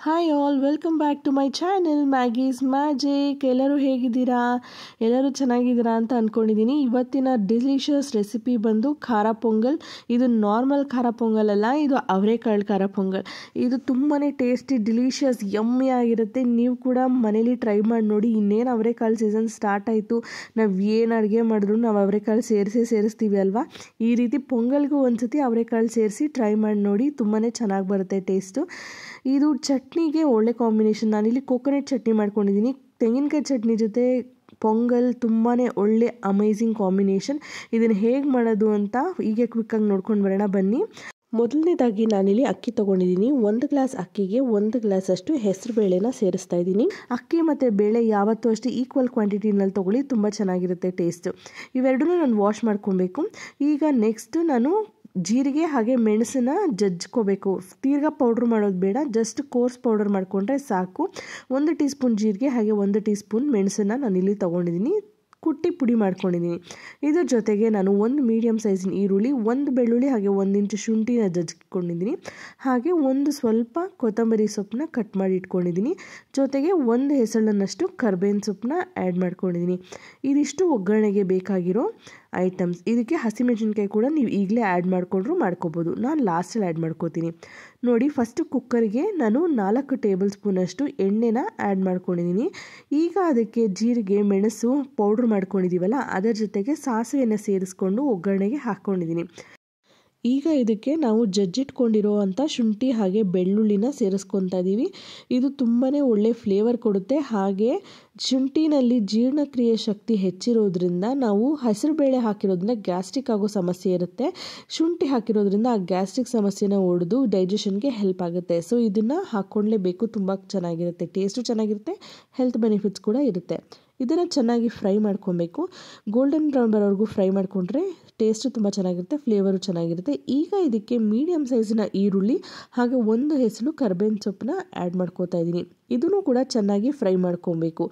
Hi all, welcome back to my channel Maggie's Magic. ಎಲ್ಲರೂ ಹೇಗಿದ್ದೀರಾ? ಎಲ್ಲರೂ ಚೆನ್ನಾಗಿದ್ದೀರಾ ಅಂತ ಅಂದ್ಕೊಂಡಿದ್ದೀನಿ. ಇವತ್ತಿನ ಡಿಲಿಷಿಯಸ್ ರೆಸಿಪಿ ಬಂದು ಖಾರ ಪೊಂಗಲ್. ಇದು ನಾರ್ಮಲ್ ಖಾರ ಪೊಂಗಲ್ ಅಲ್ಲ, ಇದು ಅವರೆಕಾಳು ಖಾರ ಪೊಂಗಲ್. ಇದು ತುಂಬಾ ಟೇಸ್ಟಿ, ಡಿಲಿಷಿಯಸ್, ಯಮ್ಮಿ ಆಗಿರುತ್ತೆ. ನೀವು ಕೂಡ ಮನೇಲಿ ಟ್ರೈ ಮಾಡಿ ನೋಡಿ. ಇನ್ನೇನು ಅವರೆಕಾಳು ಸೀಸನ್ ಸ್ಟಾರ್ಟ್ ಆಯಿತು. ನಾವು ಏನು ಅಡುಗೆ ಮಾಡಿದ್ರು ನಾವು ಅವರೆಕಾಳು ಸೇರಿಸ್ತೀವಿ ಅಲ್ವಾ. ಈ ರೀತಿ ಪೊಂಗಲ್ಗೂ ಒಂದ್ಸತಿ ಅವರೆಕಾಳು ಸೇರಿಸಿ ಟ್ರೈ ಮಾಡಿ ನೋಡಿ, ತುಂಬಾ ಚೆನ್ನಾಗಿ ಬರುತ್ತೆ ಟೇಸ್ಟು. ಇದು ಚಟ್ನಿಗೆ ಒಳ್ಳೆ ಕಾಂಬಿನೇಷನ್. ನಾನಿಲ್ಲಿ ಕೋಕೋನಟ್ ಚಟ್ನಿ ಮಾಡ್ಕೊಂಡಿದ್ದೀನಿ. ತೆಂಗಿನಕಾಯಿ ಚಟ್ನಿ ಜೊತೆ ಪೊಂಗಲ್ ತುಂಬಾ ಒಳ್ಳೆ ಅಮೇಝಿಂಗ್ ಕಾಂಬಿನೇಷನ್. ಇದನ್ನು ಹೇಗೆ ಮಾಡೋದು ಅಂತ ಈಗ ಕ್ವಿಕ್ಕಾಗಿ ನೋಡ್ಕೊಂಡು ಬರೋಣ ಬನ್ನಿ. ಮೊದಲನೇದಾಗಿ ನಾನಿಲ್ಲಿ ಅಕ್ಕಿ ತೊಗೊಂಡಿದ್ದೀನಿ. 1 ಗ್ಲಾಸ್ ಅಕ್ಕಿಗೆ 1 ಗ್ಲಾಸ್ ಅಷ್ಟು ಹೆಸರು ಬೇಳೆನ ಸೇರಿಸ್ತಾ ಇದ್ದೀನಿ. ಅಕ್ಕಿ ಮತ್ತು ಬೇಳೆ ಯಾವತ್ತೂ ಅಷ್ಟೇ ಈಕ್ವಲ್ ಕ್ವಾಂಟಿಟಿನಲ್ಲಿ ತೊಗೊಳ್ಳಿ, ತುಂಬ ಚೆನ್ನಾಗಿರುತ್ತೆ ಟೇಸ್ಟು. ಇವೆರಡನ್ನೂ ನಾನು ವಾಶ್ ಮಾಡ್ಕೊಬೇಕು. ಈಗ ನೆಕ್ಸ್ಟ್ ನಾನು ಜೀರಿಗೆ ಹಾಗೆ ಮೆಣಸನ್ನ ಜಜ್ಕೋಬೇಕು. ತೀರ್ಗ ಪೌಡ್ರ್ ಮಾಡೋದು ಬೇಡ, ಜಸ್ಟ್ ಕೋರ್ಸ್ ಪೌಡರ್ ಮಾಡಿಕೊಂಡ್ರೆ ಸಾಕು. 1 ಟೀ ಸ್ಪೂನ್ ಜೀರಿಗೆ ಹಾಗೆ 1 ಟೀ ಸ್ಪೂನ್ ಮೆಣಸನ್ನು ನಾನಿಲ್ಲಿ ತೊಗೊಂಡಿದ್ದೀನಿ, ಕುಟ್ಟಿ ಪುಡಿ ಮಾಡ್ಕೊಂಡಿದ್ದೀನಿ. ಇದ್ರ ಜೊತೆಗೆ ನಾನು 1 ಮೀಡಿಯಮ್ ಸೈಜಿನ ಈರುಳ್ಳಿ, 1 ಬೆಳ್ಳುಳ್ಳಿ ಹಾಗೆ 1 ಇಂಚು ಶುಂಠಿನ ಜಜ್ಕೊಂಡಿದ್ದೀನಿ. ಹಾಗೆ ಸ್ವಲ್ಪ ಕೊತ್ತಂಬರಿ ಸೊಪ್ಪನ್ನ ಕಟ್ ಮಾಡಿ ಇಟ್ಕೊಂಡಿದ್ದೀನಿ. ಜೊತೆಗೆ 1 ಹೆಸಳನ್ನಷ್ಟು ಕರ್ಬೇವಿನ ಸೊಪ್ಪನ್ನ ಆ್ಯಡ್ ಮಾಡ್ಕೊಂಡಿದ್ದೀನಿ. ಇದಿಷ್ಟು ಒಗ್ಗರಣೆಗೆ ಬೇಕಾಗಿರೋ ಐಟಮ್ಸ್. ಇದಕ್ಕೆ ಹಸಿಮೆಣಸಿನ್ಕಾಯಿ ಕೂಡ ನೀವು ಈಗಲೇ ಆ್ಯಡ್ ಮಾಡಿಕೊಂಡ್ರು ಮಾಡ್ಕೋಬೋದು. ನಾನು ಲಾಸ್ಟಲ್ಲಿ ಆ್ಯಡ್ ಮಾಡ್ಕೋತೀನಿ. ನೋಡಿ, ಫಸ್ಟು ಕುಕ್ಕರ್ಗೆ ನಾನು 4 ಟೇಬಲ್ ಸ್ಪೂನಷ್ಟು ಎಣ್ಣೆನ ಆ್ಯಡ್ ಮಾಡ್ಕೊಂಡಿದ್ದೀನಿ. ಈಗ ಅದಕ್ಕೆ ಜೀರಿಗೆ, ಮೆಣಸು ಪೌಡ್ರ್ ಮಾಡ್ಕೊಂಡಿದ್ದೀವಲ್ಲ, ಅದರ ಜೊತೆಗೆ ಸಾಸಿವೆಯನ್ನು ಸೇರಿಸ್ಕೊಂಡು ಒಗ್ಗರಣೆಗೆ ಹಾಕ್ಕೊಂಡಿದ್ದೀನಿ. ಈಗ ಇದಕ್ಕೆ ನಾವು ಜಜ್ಜಿಟ್ಕೊಂಡಿರೋ ಅಂಥ ಶುಂಠಿ ಹಾಗೆ ಬೆಳ್ಳುಳ್ಳಿನ ಸೇರಿಸ್ಕೊತಾ ಇದ್ದೀವಿ. ಇದು ತುಂಬಾ ಒಳ್ಳೆ ಫ್ಲೇವರ್ ಕೊಡುತ್ತೆ. ಹಾಗೆ ಶುಂಠಿನಲ್ಲಿ ಜೀರ್ಣಕ್ರಿಯೆ ಶಕ್ತಿ ಹೆಚ್ಚಿರೋದ್ರಿಂದ ನಾವು ಹೆಸರುಬೇಳೆ ಹಾಕಿರೋದ್ರಿಂದ ಗ್ಯಾಸ್ಟ್ರಿಕ್ ಆಗೋ ಸಮಸ್ಯೆ ಇರುತ್ತೆ. ಶುಂಠಿ ಹಾಕಿರೋದ್ರಿಂದ ಆ ಗ್ಯಾಸ್ಟ್ರಿಕ್ ಸಮಸ್ಯೆನ ಒಡೆದು ಡೈಜೆಷನ್ಗೆ ಹೆಲ್ಪ್ ಆಗುತ್ತೆ. ಸೊ ಇದನ್ನು ಹಾಕ್ಕೊಳ್ಳೇಬೇಕು. ತುಂಬ ಚೆನ್ನಾಗಿರುತ್ತೆ, ಟೇಸ್ಟು ಚೆನ್ನಾಗಿರುತ್ತೆ, ಹೆಲ್ತ್ ಬೆನಿಫಿಟ್ಸ್ ಕೂಡ ಇರುತ್ತೆ. ಇದನ್ನು ಚೆನ್ನಾಗಿ ಫ್ರೈ ಮಾಡ್ಕೊಬೇಕು. ಗೋಲ್ಡನ್ ಬ್ರೌನ್ ಬರೋವರೆಗೂ ಫ್ರೈ ಮಾಡಿಕೊಂಡ್ರೆ ಟೇಸ್ಟು ತುಂಬ ಚೆನ್ನಾಗಿರುತ್ತೆ, ಫ್ಲೇವರು ಚೆನ್ನಾಗಿರುತ್ತೆ. ಈಗ ಇದಕ್ಕೆ ಮೀಡಿಯಮ್ ಸೈಜಿನ ಈರುಳ್ಳಿ ಹಾಗೆ 1 ಹೆಸರು ಕರ್ಬೇವಿನ ಸೊಪ್ಪನ್ನ ಆ್ಯಡ್ ಮಾಡ್ಕೋತಾ ಇದ್ದೀನಿ. ಇದನ್ನು ಕೂಡ ಚೆನ್ನಾಗಿ ಫ್ರೈ ಮಾಡ್ಕೊಬೇಕು.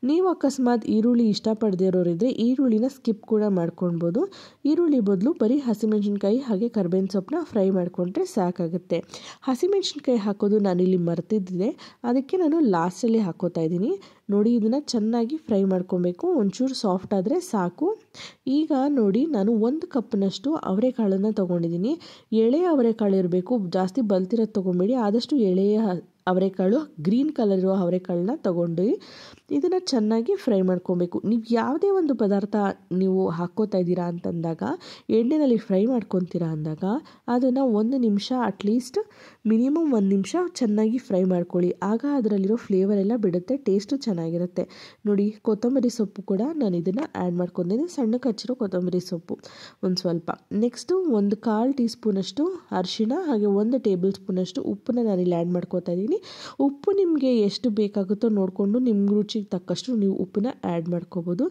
ನೀವು ಅಕಸ್ಮಾತ್ ಈರುಳ್ಳಿ ಇಷ್ಟಪಡದೇ ಇರೋರಿದ್ರೆ ಈರುಳ್ಳಿನ ಸ್ಕಿಪ್ ಕೂಡ ಮಾಡ್ಕೊಳ್ಬೋದು. ಈರುಳ್ಳಿ ಬದಲು ಬರೀ ಹಸಿಮೆಣಸಿನ್ಕಾಯಿ ಹಾಗೆ ಕರ್ಬೇವಿನ ಸೊಪ್ಪನ್ನ ಫ್ರೈ ಮಾಡಿಕೊಂಡ್ರೆ ಸಾಕಾಗುತ್ತೆ. ಹಸಿಮೆಣಸಿನ್ಕಾಯಿ ಹಾಕೋದು ನಾನಿಲ್ಲಿ ಮರ್ತಿದ್ದೆ, ಅದಕ್ಕೆ ನಾನು ಲಾಸ್ಟಲ್ಲಿ ಹಾಕೋತಾ ಇದ್ದೀನಿ. ನೋಡಿ, ಇದನ್ನು ಚೆನ್ನಾಗಿ ಫ್ರೈ ಮಾಡ್ಕೊಬೇಕು. ಒಂಚೂರು ಸಾಫ್ಟ್ ಆದರೆ ಸಾಕು. ಈಗ ನೋಡಿ, ನಾನು 1 ಕಪ್ನಷ್ಟು ಅವರೆಕಾಳನ್ನು ತೊಗೊಂಡಿದ್ದೀನಿ. ಎಳೆ ಅವರೆಕಾಳು ಇರಬೇಕು, ಜಾಸ್ತಿ ಬಲ್ತಿರೋದು ತೊಗೊಬೇಡಿ. ಆದಷ್ಟು ಎಳೆಯ ಅವರೆಕಾಳು, ಗ್ರೀನ್ ಕಲರ್ ಇರೋ ಅವರೆಕಾಳನ್ನ ತೊಗೊಂಡು ಇದನ್ನು ಚೆನ್ನಾಗಿ ಫ್ರೈ ಮಾಡ್ಕೊಬೇಕು. ನೀವು ಯಾವುದೇ ಒಂದು ಪದಾರ್ಥ ನೀವು ಹಾಕ್ಕೋತಾ ಇದ್ದೀರಾ ಅಂತಂದಾಗ, ಎಣ್ಣೆಯಲ್ಲಿ ಫ್ರೈ ಮಾಡ್ಕೊತೀರಾ ಅಂದಾಗ ಅದನ್ನು 1 ನಿಮಿಷ, ಅಟ್ಲೀಸ್ಟ್ ಮಿನಿಮಮ್ 1 ನಿಮಿಷ ಚೆನ್ನಾಗಿ ಫ್ರೈ ಮಾಡ್ಕೊಳ್ಳಿ. ಆಗ ಅದರಲ್ಲಿರೋ ಫ್ಲೇವರ್ ಎಲ್ಲ ಬಿಡುತ್ತೆ, ಟೇಸ್ಟು ಚೆನ್ನಾಗಿರುತ್ತೆ. ನೋಡಿ, ಕೊತ್ತಂಬರಿ ಸೊಪ್ಪು ಕೂಡ ನಾನು ಇದನ್ನು ಆ್ಯಡ್ ಮಾಡ್ಕೊಂಡಿದ್ದೀನಿ. ಸಣ್ಣಕ್ಕೆ ಹಚ್ಚಿರೋ ಕೊತ್ತಂಬರಿ ಸೊಪ್ಪು ಒಂದು ಸ್ವಲ್ಪ. ನೆಕ್ಸ್ಟು 1/4 ಟೀ ಸ್ಪೂನಷ್ಟು ಅರಿಶಿಣ ಹಾಗೆ 1 ಟೇಬಲ್ ಸ್ಪೂನಷ್ಟು ಉಪ್ಪನ್ನ ನಾನಿಲ್ಲಿ ಆ್ಯಡ್ ಮಾಡ್ಕೋತಾ ಇದ್ದೀನಿ. ಉಪ್ಪು ನಿಮಗೆ ಎಷ್ಟು ಬೇಕಾಗುತ್ತೋ ನೋಡಿಕೊಂಡು ನಿಮ್ಮ ರುಚಿಗೆ ತಕ್ಕಷ್ಟು ನೀವು ಉಪ್ಪನ್ನ ಆ್ಯಡ್ ಮಾಡ್ಕೋಬೋದು.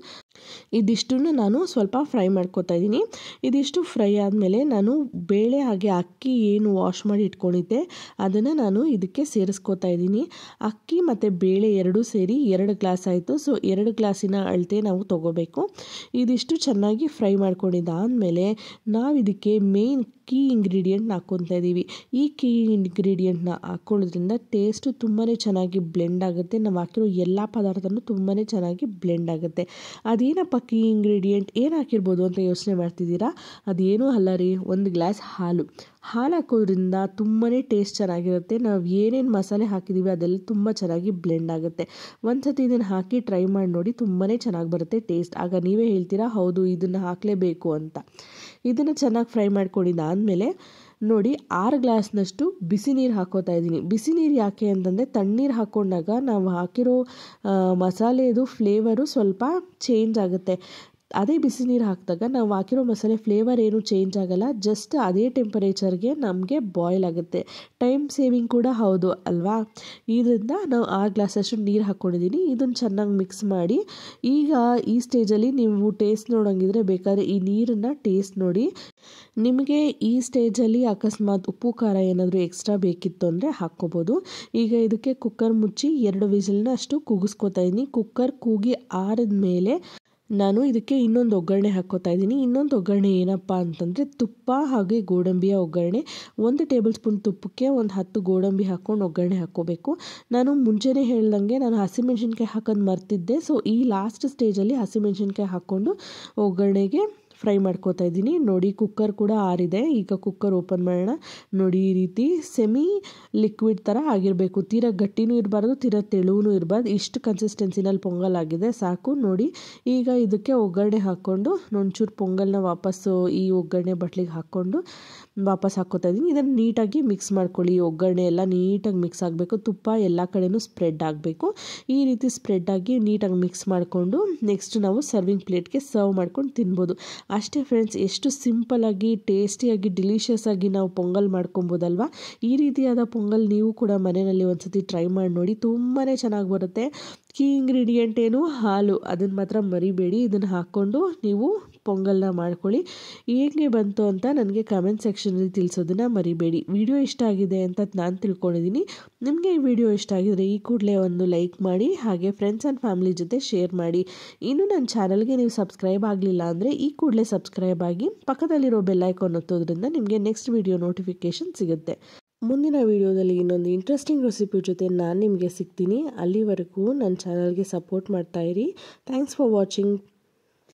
ಇದಿಷ್ಟನ್ನು ನಾನು ಸ್ವಲ್ಪ ಫ್ರೈ ಮಾಡ್ಕೋತಾ ಇದ್ದೀನಿ. ಇದಿಷ್ಟು ಫ್ರೈ ಆದಮೇಲೆ ನಾನು ಬೇಳೆ ಹಾಗೆ ಅಕ್ಕಿ ಏನು ವಾಶ್ ಮಾಡಿ ಇಟ್ಕೊಂಡಿದ್ದೆ ಅದನ್ನು ನಾನು ಇದಕ್ಕೆ ಸೇರಿಸ್ಕೋತಾ ಇದ್ದೀನಿ. ಅಕ್ಕಿ ಮತ್ತು ಬೇಳೆ ಎರಡೂ ಸೇರಿ 2 ಗ್ಲಾಸ್ ಆಯಿತು. ಸೊ 2 ಗ್ಲಾಸಿನ ಅಳತೆ ನಾವು ತೊಗೋಬೇಕು. ಇದಿಷ್ಟು ಚೆನ್ನಾಗಿ ಫ್ರೈ ಮಾಡ್ಕೊಂಡಿದ್ದಾದಮೇಲೆ ನಾವು ಇದಕ್ಕೆ ಮೇನ್ ಕೀ ಇಂಗ್ರೀಡಿಯೆಂಟ್ನ ಹಾಕ್ಕೊತಾ ಇದ್ದೀವಿ. ಈ ಕೀ ಇಂಗ್ರೀಡಿಯೆಂಟ್ನ ಹಾಕ್ಕೊಳ್ಳೋದ್ರಿಂದ ಟೇಸ್ಟು ತುಂಬಾ ಚೆನ್ನಾಗಿ ಬ್ಲೆಂಡ್ ಆಗುತ್ತೆ. ನಾವು ಹಾಕಿರೋ ಎಲ್ಲ ಪದಾರ್ಥನೂ ತುಂಬಾ ಚೆನ್ನಾಗಿ ಬ್ಲೆಂಡ್ ಆಗುತ್ತೆ. ಅದೇನಪ್ಪ ಕೀ ಇಂಗ್ರೀಡಿಯೆಂಟ್, ಏನು ಹಾಕಿರ್ಬೋದು ಅಂತ ಯೋಚನೆ ಮಾಡ್ತಿದ್ದೀರಾ? ಅದೇನೂ ಅಲ್ಲ ರೀ, 1 ಗ್ಲಾಸ್ ಹಾಲು ಹಾಕೋದ್ರಿಂದ ತುಂಬಾ ಟೇಸ್ಟ್ ಚೆನ್ನಾಗಿರುತ್ತೆ. ನಾವು ಏನೇನು ಮಸಾಲೆ ಹಾಕಿದ್ದೀವಿ ಅದೆಲ್ಲ ತುಂಬ ಚೆನ್ನಾಗಿ ಬ್ಲೆಂಡ್ ಆಗುತ್ತೆ. ಒಂದು ಸತಿ ಇದನ್ನು ಹಾಕಿ ಟ್ರೈ ಮಾಡಿ ನೋಡಿ, ತುಂಬಾ ಚೆನ್ನಾಗಿ ಬರುತ್ತೆ ಟೇಸ್ಟ್. ಆಗ ನೀವೇ ಹೇಳ್ತೀರಾ, ಹೌದು ಇದನ್ನು ಹಾಕಲೇಬೇಕು ಅಂತ. ಇದನ್ನು ಚೆನ್ನಾಗಿ ಫ್ರೈ ಮಾಡ್ಕೊಂಡಿದ್ದಾದಮೇಲೆ ನೋಡಿ, 6 ಗ್ಲಾಸ್ನಷ್ಟು ಬಿಸಿ ನೀರು ಹಾಕೋತಾ ಇದ್ದೀನಿ. ಬಿಸಿ ನೀರು ಯಾಕೆ ಅಂತಂದರೆ, ತಣ್ಣೀರು ಹಾಕ್ಕೊಂಡಾಗ ನಾವು ಹಾಕಿರೋ ಮಸಾಲೆದು ಫ್ಲೇವರು ಸ್ವಲ್ಪ ಚೇಂಜ್ ಆಗುತ್ತೆ. ಅದೇ ಬಿಸಿ ನೀರು ಹಾಕಿದಾಗ ನಾವು ಹಾಕಿರೋ ಮಸಾಲೆ ಫ್ಲೇವರ್ ಏನು ಚೇಂಜ್ ಆಗೋಲ್ಲ, ಜಸ್ಟ್ ಅದೇ ಟೆಂಪರೇಚರ್ಗೆ ನಮಗೆ ಬಾಯ್ಲ್ ಆಗುತ್ತೆ. ಟೈಮ್ ಸೇವಿಂಗ್ ಕೂಡ ಹೌದು ಅಲ್ವಾ. ಇದರಿಂದ ನಾವು 6 ಗ್ಲಾಸಷ್ಟು ನೀರು ಹಾಕ್ಕೊಂಡಿದ್ದೀನಿ. ಇದನ್ನು ಚೆನ್ನಾಗಿ ಮಿಕ್ಸ್ ಮಾಡಿ, ಈಗ ಈ ಸ್ಟೇಜಲ್ಲಿ ನೀವು ಟೇಸ್ಟ್ ನೋಡೋಂಗಿದ್ರೆ ಬೇಕಾದರೆ ಈ ನೀರನ್ನು ಟೇಸ್ಟ್ ನೋಡಿ. ನಿಮಗೆ ಈ ಸ್ಟೇಜಲ್ಲಿ ಅಕಸ್ಮಾತ್ ಉಪ್ಪು ಖಾರ ಏನಾದರೂ ಎಕ್ಸ್ಟ್ರಾ ಬೇಕಿತ್ತು ಅಂದರೆ ಹಾಕ್ಕೋಬೋದು. ಈಗ ಇದಕ್ಕೆ ಕುಕ್ಕರ್ ಮುಚ್ಚಿ 2 ವಿಸಿಲ್ನ ಅಷ್ಟು ಕೂಗಿಸ್ಕೊತಾ ಇದ್ದೀನಿ. ಕುಕ್ಕರ್ ಕೂಗಿ ಆರಿದ ಮೇಲೆ ನಾನು ಇದಕ್ಕೆ ಇನ್ನೊಂದು ಒಗ್ಗರಣೆ ಹಾಕ್ಕೋತಾ ಇದ್ದೀನಿ. ಇನ್ನೊಂದು ಒಗ್ಗರಣೆ ಏನಪ್ಪ ಅಂತಂದರೆ ತುಪ್ಪ ಹಾಗೆ ಗೋಡಂಬಿಯ ಒಗ್ಗರಣೆ. 1 ಟೇಬಲ್ ಸ್ಪೂನ್ ತುಪ್ಪಕ್ಕೆ ಒಂದು 10 ಗೋಡಂಬಿ ಹಾಕ್ಕೊಂಡು ಒಗ್ಗರಣೆ ಹಾಕ್ಕೋಬೇಕು. ನಾನು ಮುಂಚೆನೇ ಹೇಳ್ದಂಗೆ ನಾನು ಹಸಿಮೆಣ್ಸಿನ್ಕಾಯಿ ಹಾಕೋದು ಮರ್ತಿದ್ದೆ. ಸೊ ಈ ಲಾಸ್ಟ್ ಸ್ಟೇಜಲ್ಲಿ ಹಸಿಮೆಣ್ಸಿನ್ಕಾಯಿ ಹಾಕ್ಕೊಂಡು ಒಗ್ಗರಣೆಗೆ ಫ್ರೈ ಮಾಡ್ಕೋತಾ ಇದ್ದೀನಿ. ನೋಡಿ ಕುಕ್ಕರ್ ಕೂಡ ಆರಿದೆ. ಈಗ ಕುಕ್ಕರ್ ಓಪನ್ ಮಾಡೋಣ. ನೋಡಿ ಈ ರೀತಿ ಸೆಮಿ ಲಿಕ್ವಿಡ್ ಥರ ಆಗಿರಬೇಕು. ತೀರಾ ಗಟ್ಟಿನೂ ಇರಬಾರ್ದು, ತೀರಾ ತೆಳುವೂ ಇರಬಾರ್ದು. ಇಷ್ಟು ಕನ್ಸಿಸ್ಟೆನ್ಸಿನಲ್ಲಿ ಪೊಂಗಲ್ ಆಗಿದೆ ಸಾಕು. ನೋಡಿ ಈಗ ಇದಕ್ಕೆ ಒಗ್ಗರಣೆ ಹಾಕ್ಕೊಂಡು ಒಂಚೂರು ಪೊಂಗಲ್ನ ವಾಪಸ್ಸು ಈ ಒಗ್ಗರಣೆ ಬಟ್ಲಿಗೆ ಹಾಕ್ಕೊಂಡು ವಾಪಸ್ ಹಾಕ್ಕೋತಾ ಇದ್ದೀನಿ. ಇದನ್ನು ನೀಟಾಗಿ ಮಿಕ್ಸ್ ಮಾಡ್ಕೊಳ್ಳಿ. ಒಗ್ಗರಣೆ ಎಲ್ಲ ನೀಟಾಗಿ ಮಿಕ್ಸ್ ಆಗಬೇಕು. ತುಪ್ಪ ಎಲ್ಲ ಕಡೆನೂ ಸ್ಪ್ರೆಡ್ ಆಗಬೇಕು. ಈ ರೀತಿ ಸ್ಪ್ರೆಡ್ ಆಗಿ ನೀಟಾಗಿ ಮಿಕ್ಸ್ ಮಾಡಿಕೊಂಡು ನೆಕ್ಸ್ಟ್ ನಾವು ಸರ್ವಿಂಗ್ ಪ್ಲೇಟ್ಗೆ ಸರ್ವ್ ಮಾಡ್ಕೊಂಡು ತಿನ್ಬೋದು. ಅಷ್ಟೇ ಫ್ರೆಂಡ್ಸ್, ಎಷ್ಟು ಸಿಂಪಲ್ಲಾಗಿ ಟೇಸ್ಟಿಯಾಗಿ ಡಿಲಿಷಿಯಸ್ ಆಗಿ ನಾವು ಪೊಂಗಲ್ ಮಾಡ್ಕೊಬೋದಲ್ವಾ. ಈ ರೀತಿಯಾದ ಪೊಂಗಲ್ ನೀವು ಕೂಡ ಮನೆಯಲ್ಲಿ ಒಂದ್ಸತಿ ಟ್ರೈ ಮಾಡಿ ನೋಡಿ, ತುಂಬಾ ಚೆನ್ನಾಗಿ ಬರುತ್ತೆ. ಕೀ ಇಂಗ್ರೀಡಿಯೆಂಟ್ ಏನು, ಹಾಲು, ಅದನ್ನು ಮಾತ್ರ ಮರಿಬೇಡಿ. ಇದನ್ನು ಹಾಕ್ಕೊಂಡು ನೀವು ಪೊಂಗಲ್ನ ಮಾಡ್ಕೊಳ್ಳಿ. ಹೇಗೆ ಬಂತು ಅಂತ ನನಗೆ ಕಮೆಂಟ್ ಸೆಕ್ಷನಲ್ಲಿ ತಿಳಿಸೋದನ್ನು ಮರಿಬೇಡಿ. ವಿಡಿಯೋ ಇಷ್ಟ ಆಗಿದೆ ಅಂತ ನಾನು ತಿಳ್ಕೊಂಡಿದ್ದೀನಿ. ನಿಮಗೆ ಈ ವಿಡಿಯೋ ಇಷ್ಟ ಆಗಿದರೆ ಈ ಕೂಡಲೇ ಒಂದು ಲೈಕ್ ಮಾಡಿ, ಹಾಗೆ ಫ್ರೆಂಡ್ಸ್ ಆ್ಯಂಡ್ ಫ್ಯಾಮಿಲಿ ಜೊತೆ ಶೇರ್ ಮಾಡಿ. ಇನ್ನು ನನ್ನ ಚಾನಲ್ಗೆ ನೀವು ಸಬ್ಸ್ಕ್ರೈಬ್ ಆಗಲಿಲ್ಲ ಅಂದರೆ ಈ ಕೂಡಲೇ ಸಬ್ಸ್ಕ್ರೈಬ್ ಆಗಿ, ಪಕ್ಕದಲ್ಲಿರೋ ಬೆಲ್ ಐಕಾನ್ ಒತ್ತೋದ್ರಿಂದ ನಿಮಗೆ ನೆಕ್ಸ್ಟ್ ವಿಡಿಯೋ ನೋಟಿಫಿಕೇಷನ್ ಸಿಗುತ್ತೆ. ಮುಂದಿನ ವಿಡಿಯೋದಲ್ಲಿ ಇನ್ನೊಂದು ಇಂಟ್ರೆಸ್ಟಿಂಗ್ ರೆಸಿಪಿ ಜೊತೆ ನಾನು ನಿಮಗೆ ಸಿಗ್ತೀನಿ. ಅಲ್ಲಿವರೆಗೂ ನನ್ನ ಚಾನಲ್ಗೆ ಸಪೋರ್ಟ್ ಮಾಡ್ತಾಯಿರಿ. Thanks for watching.